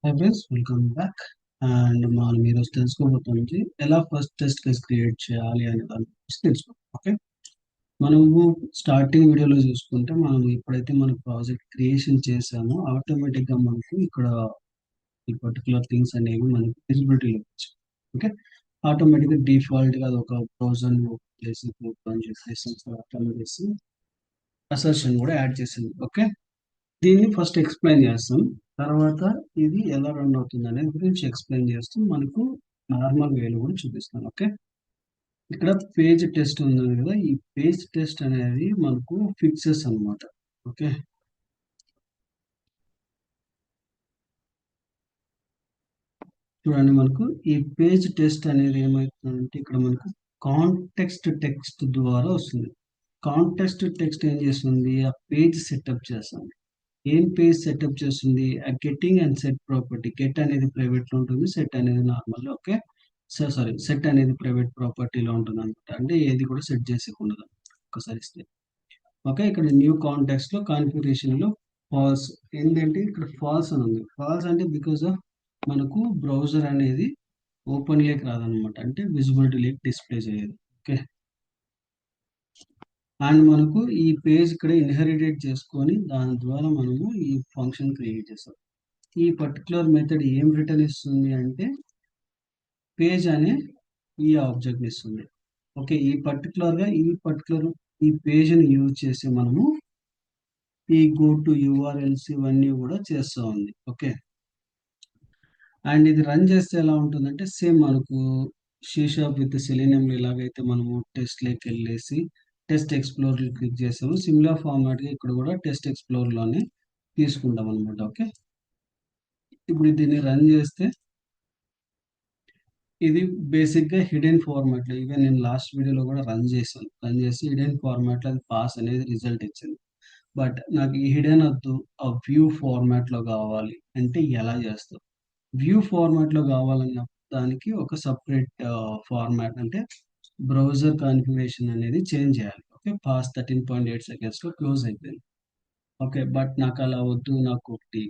Hi friends, welcome back. And మనం ఈరోజు తెలుసుకోబోతుంది ఎలా ఫస్ట్ టెస్ట్ కేస్ క్రియేట్ చేయాలి అనే దాని గురించి తెలుసుకోవాలి. ఓకే, మనము స్టార్టింగ్ వీడియోలో చూసుకుంటే మనం ఎప్పుడైతే మన ప్రాజెక్ట్ క్రియేషన్ చేసామో ఆటోమేటిక్గా మనకు ఇక్కడ ఈ పర్టికులర్ థింగ్స్ అనేవి మనకి విజిబిలిటీలో వచ్చాయి. ఓకే, ఆటోమేటిక్గా డిఫాల్ట్గా అది ఒక బ్రౌజర్ ఓపెన్ చేసి ఓపెన్ చేసి అట్లా చేసి అసర్షన్ కూడా యాడ్ చేసింది. ఓకే, దీన్ని ఫస్ట్ ఎక్స్ప్లెయిన్ చేస్తాం. తర్వాత ఇది ఎలా రన్ అవుతుంది అనే గురించి ఎక్స్ప్లెయిన్ చేస్తూ మనకు నార్మల్ వేలో కూడా చూపిస్తాను. ఓకే, ఇక్కడ పేజ్ టెస్ట్ ఉంది కదా, ఈ పేజ్ టెస్ట్ అనేది మనకు ఫిక్సెస్ అన్నమాట. ఓకే, చూడండి, మనకు ఈ పేజ్ టెస్ట్ అనేది ఏమవుతుందంటే ఇక్కడ మనకు కాంటెక్స్ట్ టెక్స్ట్ ద్వారా వస్తుంది. కాంటెక్స్ట్ టెక్స్ట్ ఏం చేస్తుంది, ఆ పేజ్ సెటప్ చేస్తుంది. ఏం పేజ్ సెటప్ చేస్తుంది, ఆ getting and set property. Get అనేది ప్రైవేట్ లో ఉంటుంది, సెట్ అనేది నార్మల్. ఓకే, సారీ, సెట్ అనేది ప్రైవేట్ ప్రాపర్టీలో ఉంటుంది అనమాట. అంటే ఏది కూడా సెట్ చేసేయకూడదు ఒకసారి ఇస్తే. ఓకే, ఇక్కడ న్యూ కాంటెక్స్ట్ లో కాన్ఫిగరేషన్ లో ఫాల్స్ ఏంటంటే ఇక్కడ ఫాల్స్ అని ఉంది. ఫాల్స్ అంటే బికాస్ ఆఫ్ మనకు బ్రౌజర్ అనేది ఓపెన్ లేక్ రాదనమాట, అంటే విజిబిలిటీ లేక్ డిస్ప్లే చేయదు. ఓకే, అండ్ మనకు ఈ పేజ్ ఇక్కడ ఇన్హెరిటెడ్ చేసుకొని దాని ద్వారా మనము ఈ ఫంక్షన్ క్రియేట్ చేస్తాం. ఈ పర్టికులర్ మెథడ్ ఏం రిటర్న్ ఇస్తుంది అంటే పేజ్ అనే ఈ ఆబ్జెక్ట్ ఇస్తుంది. ఓకే, ఈ పర్టికులర్ ఈ పేజ్ ని యూజ్ చేసి మనము ఈ గో టు యూఆర్ఎల్స్ ఇవన్నీ కూడా చేస్తూ ఉంది. ఓకే, అండ్ ఇది రన్ చేస్తే ఎలా ఉంటుందంటే సేమ్ మనకు షీషాప్ విత్ సెలీనియం ఎలాగైతే మనము టెస్ట్ లోకి వెళ్ళేసి టెస్ట్ ఎక్స్ప్లోర్ క్లిక్ చేసాము, సిమిలర్ ఫార్మాట్ గా ఇక్కడ కూడా టెస్ట్ ఎక్స్ప్లోర్ లోనే తీసుకుంటాం అనమాట. ఓకే, ఇప్పుడు దీన్ని రన్ చేస్తే ఇది బేసిక్ గా హిడెన్ ఫార్మాట్ లో, ఈవెన్ నేను లాస్ట్ వీడియోలో కూడా రన్ చేసి హిడెన్ ఫార్మాట్ లో అది పాస్ అనేది రిజల్ట్ ఇచ్చింది. బట్ నాకు ఈ హిడెన్ వద్దు, ఆ వ్యూ ఫార్మాట్ లో కావాలి అంటే ఎలా చేస్తాం. వ్యూ ఫార్మాట్ లో కావాలన్న దానికి ఒక సపరేట్ ఫార్మాట్ అంటే బ్రౌజర్ కాన్ఫిగరేషన్ అనేది చేంజ్ చేయాలి. ఓకే, పాస్ 13.8 seconds లో క్లోజ్ అయిపోయింది. ఓకే, బట్ నాకు అలా వద్దు, నాకు ఒకటి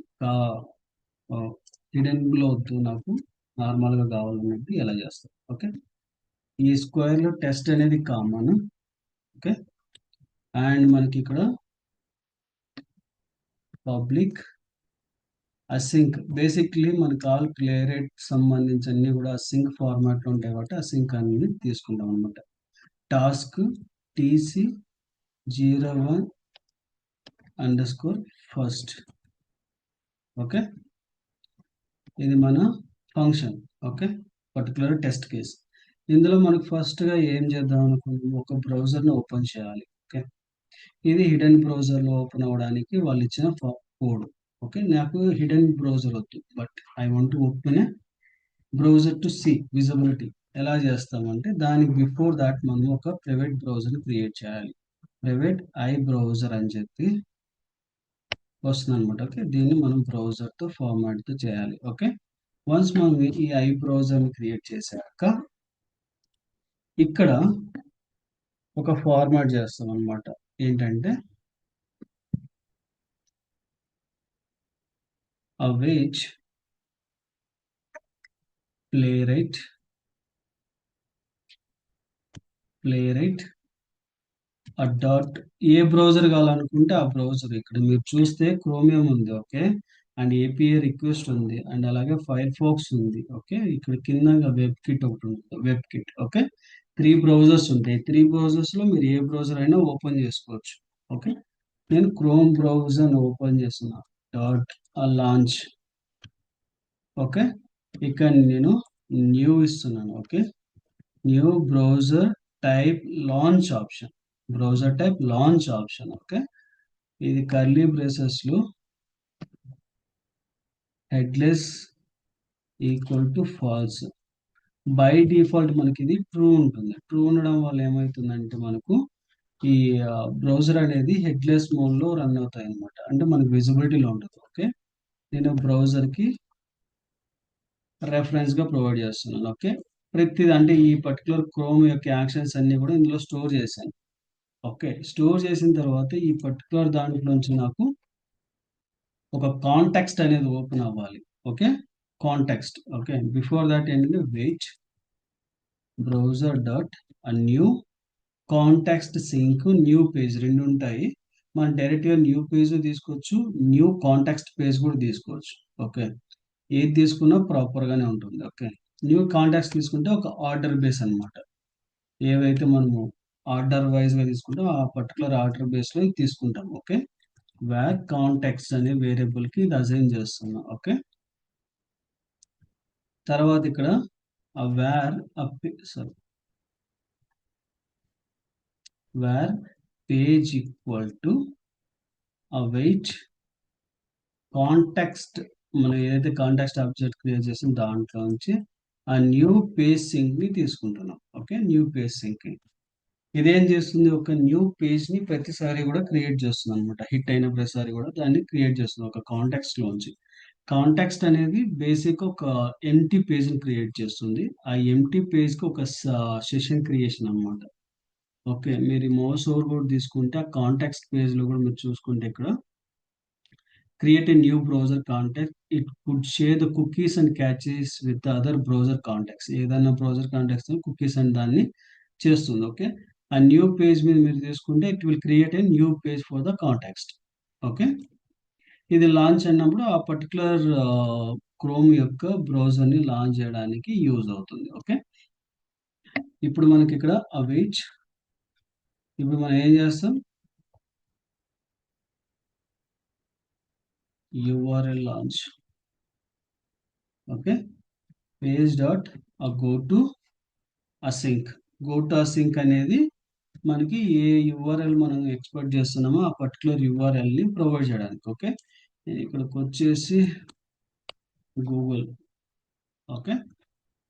హిడెన్ లో వద్దు, నాకు నార్మల్ గా కావాలన్నట్టు ఎలా చేస్తాం. ఓకే, ఈ స్క్వేర్ లో టెస్ట్ అనేది కామన్. ఓకే, అండ్ మనకి ఇక్కడ పబ్లిక్ అసింక్, బేసిక్లీ మనకి ఆల్ క్లియరేట్ సంబంధించి అన్ని కూడా అసింక్ ఫార్మాట్ లో ఉంటాయి కాబట్టి అసింక్ అనేది తీసుకుంటాం అనమాట. Task TC 01_first. ఓకే, ఇది మన function. Okay, particular test case. ఇందులో మనకు ఫస్ట్ గా ఏం చేద్దాం అనుకుంటున్నాం, ఒక బ్రౌజర్ ని ఓపెన్ చేయాలి. ఓకే, ఇది హిడెన్ బ్రౌజర్ లో ఓపెన్ అవ్వడానికి వాళ్ళు ఇచ్చిన కోడ్. ఓకే, నాకు హిడెన్ బ్రౌజర్ వద్దు, but I want to open a browser to see visibility. ఎలా చేస్తామంటే దానికి బిఫోర్ దాట్ మనం ఒక ప్రైవేట్ బ్రౌజర్ క్రియేట్ చేయాలి. ప్రైవేట్ ఐ బ్రౌజర్ అని చెప్పి వస్తుంది అనమాట. ఓకే, దీన్ని మనం బ్రౌజర్ తో ఫార్మాట్ తో చేయాలి. ఓకే, వన్స్ మనం ఈ ఐ బ్రౌజర్ ని క్రియేట్ చేశాక ఇక్కడ ఒక ఫార్మాట్ చేస్తాం అనమాట. ఏంటంటే await playwright ఆ డాట్, ఏ బ్రౌజర్ కావాలనుకుంటే ఆ బ్రౌజర్. ఇక్కడ మీరు చూస్తే క్రోమియం ఉంది. ఓకే, అండ్ ఏపీఐ రిక్వెస్ట్ ఉంది, అండ్ అలాగే ఫైర్ ఫాక్స్ ఉంది. ఓకే, ఇక్కడ కింద వెబ్ కిట్ ఒకటి ఉంది, వెబ్ కిట్. ఓకే, 3 బ్రౌజర్స్ ఉంటాయి. 3 బ్రౌజర్స్ లో మీరు ఏ బ్రౌజర్ అయినా ఓపెన్ చేసుకోవచ్చు. ఓకే, నేను క్రోమ్ బ్రౌజర్ ఓపెన్ చేస్తున్నా, డాట్ లాంచ్. ఓకే, ఇక్కడ నేను న్యూ ఇస్తున్నాను. Okay, new browser type launch option, browser type launch option. Okay, ఇది కర్లీ బ్రేసెస్ లో headless equal to falls. By default మనకి ఇది ట్రూ ఉంటుంది. ట్రూ ఉండడం వల్ల ఏమవుతుందంటే మనకు ఈ బ్రౌజర్ అనేది హెడ్లెస్ మోడ్ లో రన్ అవుతాయి అనమాట, అంటే మనకు విజిబిలిటీలో ఉంటుంది. ఓకే, నేను బ్రౌజర్ కి రెఫరెన్స్ గా ప్రొవైడ్ చేస్తున్నాను. ఓకే, ప్రతిది అంటే ఈ పర్టికులర్ క్రోమ్ యొక్క యాక్షన్స్ అన్ని కూడా ఇందులో స్టోర్ చేశాను. ఓకే, స్టోర్ చేసిన తర్వాత ఈ పర్టికులర్ దాంట్లో నుంచి నాకు ఒక కాంటెక్స్ట్ అనేది ఓపెన్ అవ్వాలి. Okay, context. Okay, before that ఏంటంటే wait browser dot new context sync new page రెండు ఉంటాయి. మనం డైరెక్ట్గా న్యూ పేజ్ తీసుకోవచ్చు, న్యూ కాంటెక్స్ట్ పేజ్ కూడా తీసుకోవచ్చు. ఓకే, ఏది తీసుకున్నా ప్రాపర్గానే ఉంటుంది. ఓకే, న్యూ కాంటాక్ట్స్ తీసుకుంటే ఒక ఆర్డర్ బేస్ అన్నమాట. ఏవైతే మనము ఆర్డర్ వైజ్గా తీసుకుంటాం ఆ పర్టికులర్ ఆర్డర్ బేస్లో తీసుకుంటాం. ఓకే, వేర్ కాంటాక్ట్స్ అనే వేరియబుల్కి ఇది అసైన్ చేస్తున్నాం. ఓకే, తర్వాత ఇక్కడ where sorry where page equal to weight context. మనం ఏదైతే కాంటెక్స్ట్ ఆబ్జెక్ట్ క్రియేట్ చేసిన దాంట్లో నుంచి ఆ న్యూ పేజ్ సింక్ ని తీసుకుంటున్నాం. ఓకే, న్యూ పేజ్ సింక్ ఇదేం చేస్తుంది, ఒక న్యూ పేజ్ ని ప్రతిసారి కూడా క్రియేట్ చేస్తుంది అనమాట. హిట్ అయిన ప్రతిసారి కూడా దాన్ని క్రియేట్ చేస్తుంది ఒక కాంటెక్స్ట్ లోంచి. కాంటెక్స్ట్ అనేది బేసిక్ ఒక ఎంటీ పేజ్ ని క్రియేట్ చేస్తుంది. ఆ ఎంటీ పేజ్ కి ఒక సెషన్ క్రియేషన్ అన్నమాట. ఓకే, మీరు మౌస్ ఓవర్ కూడా తీసుకుంటే ఆ కాంటెక్స్ట్ పేజ్ లో కూడా మీరు చూసుకుంటే ఇక్కడ create a new browser context. It could share the cookies and caches with the other browser contexts. ఏదైనా బ్రౌజర్ కాంటాక్ట్స్ కుకీస్ అండ్ దాన్ని చేస్తుంది. ఓకే, ఆ న్యూ పేజ్ మీద మీరు తీసుకుంటే it will create a new page for the context. Okay, ఇది launch అయినప్పుడు ఆ పర్టికులర్ క్రోమ్ యొక్క బ్రౌజర్ ని లాంచ్ చేయడానికి యూజ్ అవుతుంది. ఓకే, ఇప్పుడు మనకి ఇక్కడ అవైట్, ఇప్పుడు మనం ఏం చేస్తాం, URL launch. Okay, page dot go to async. Go to async అనేది మనకి ఏ యూఆర్ఎల్ మనం ఎక్స్పెక్ట్ చేస్తున్నామో ఆ పర్టికులర్ యూఆర్ఎల్ ని ప్రొవైడ్ చేయడానికి. ఓకే, నేను ఇక్కడికి వచ్చేసి గూగుల్. ఓకే,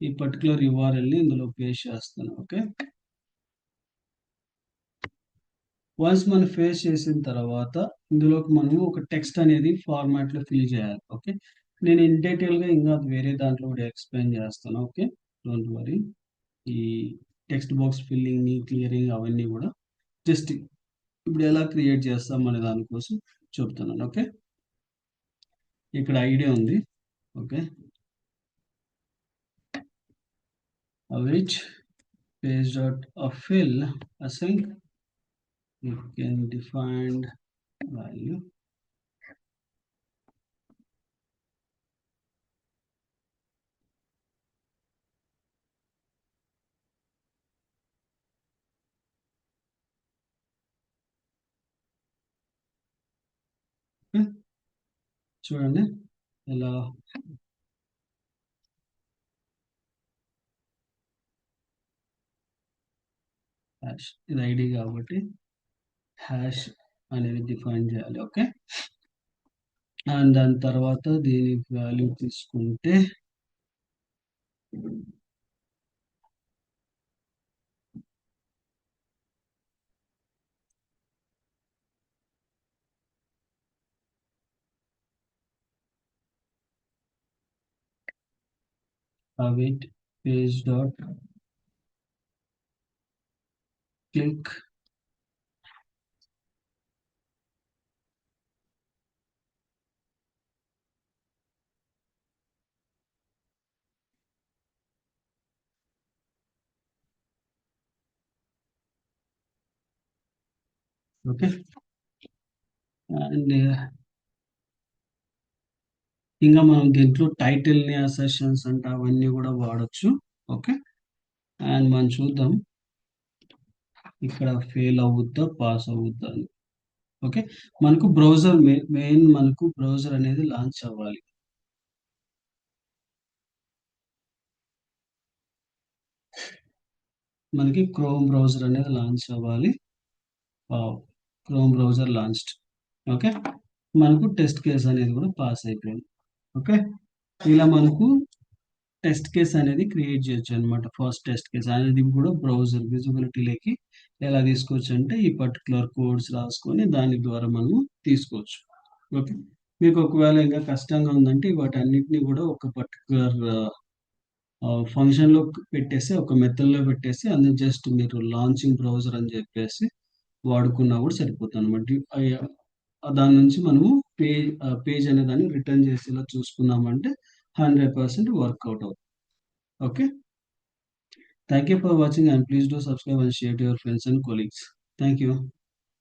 ఈ పర్టికులర్ యూఆర్ఎల్ ని ఇందులో పేస్ట్ చేస్తాను. ఓకే, వన్స్ మనం ఫేస్ చేసిన తర్వాత ఇందులోకి మనం ఒక టెక్స్ట్ అనేది ఫార్మాట్ లో ఫిల్ చేయాలి. ఓకే, నేను ఇన్ డీటెయిల్ గా ఇంకా వేరే దాంట్లో కూడా ఎక్స్ప్లెయిన్ చేస్తాను. Okay, don't worry. ఈ టెక్స్ట్ బాక్స్ ఫిల్లింగ్ ని క్లియరింగ్ అవన్నీ కూడా జస్ట్ ఇప్పుడు ఎలా క్రియేట్ చేస్తాం అనే దానికోసం చెప్తున్నాను. ఓకే, ఇక్కడ ఐడియా ఉంది. Okay, which page dot fill async you can define value. Okay, చూడండి ఇలా హ్యాష్, ఇది ఐడి కాబట్టి హ్యాష్ అనేది డిఫైన్ చేయాలి. ఓకే, అండ్ దాని తర్వాత దీని వాల్యూ తీసుకుంటే await page dot click. Okay, and ఇంకా మనం దీంట్లో టైటిల్ ని అసెషన్స్ అంటే అవన్నీ కూడా వాడచ్చు. ఓకే, అండ్ మనం చూద్దాం ఇక్కడ ఫెయిల్ అవుద్దా పాస్ అవుద్దా అని. ఓకే, మనకు బ్రౌజర్ మెయిన్ మనకు బ్రౌజర్ అనేది లాంచ్ అవ్వాలి. మనకి క్రోమ్ బ్రౌజర్ అనేది లాంచ్ అవ్వాలి. Chrome browser launched. ఓకే, మనకు టెస్ట్ కేస్ అనేది కూడా పాస్ అయిపోయింది. ఓకే, ఇలా మనకు టెస్ట్ కేస్ అనేది క్రియేట్ చేయొచ్చు అనమాట. ఫస్ట్ టెస్ట్ కేస్ అనేది కూడా బ్రౌజర్ విజిబిలిటీలోకి ఎలా తీసుకోవచ్చు అంటే ఈ పర్టికులర్ కోడ్స్ రాసుకొని దాని ద్వారా మనము తీసుకోవచ్చు. ఓకే, మీకు ఒకవేళ ఇంకా కష్టంగా ఉందంటే వాటి అన్నిటిని కూడా ఒక పర్టికులర్ ఫంక్షన్ లో పెట్టేసి ఒక మెథడ్ లో పెట్టేసి అందులో జస్ట్ మీరు లాంచింగ్ బ్రౌజర్ అని చెప్పేసి వాడుకున్నా కూడా సరిపోతుంది అనమాట. దాని నుంచి మనము పేజ్ అనే దాన్ని రిటర్న్ చేసేలా చూసుకున్నామంటే 100% వర్కౌట్ అవుతుంది. Okay. Thank you for watching and please do subscribe and share to your friends and colleagues. Thank you.